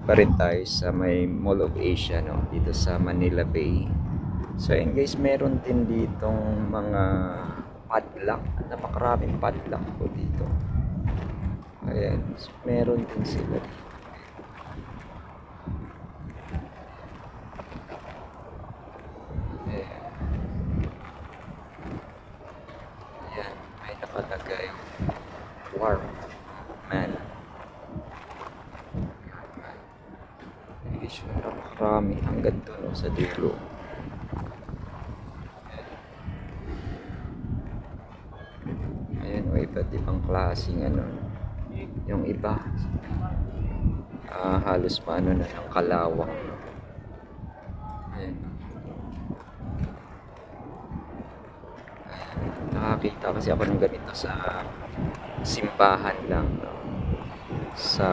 Pa rin tayo sa may Mall of Asia, no? Dito sa Manila Bay. So ayun guys, meron din ditong mga padlock. Napakaraming padlock po dito. Ayan, so, meron din sila dito. Ayan. Ayan, may nakalagay. Warm man. Guys, napakarami hanggang doon sa dulo. Ayan, o iba't ibang klaseng ano. Yung iba, halos paano na ng kalawang. Ayan. Nakakita kasi ako ng ganito sa simbahan lang, no? Sa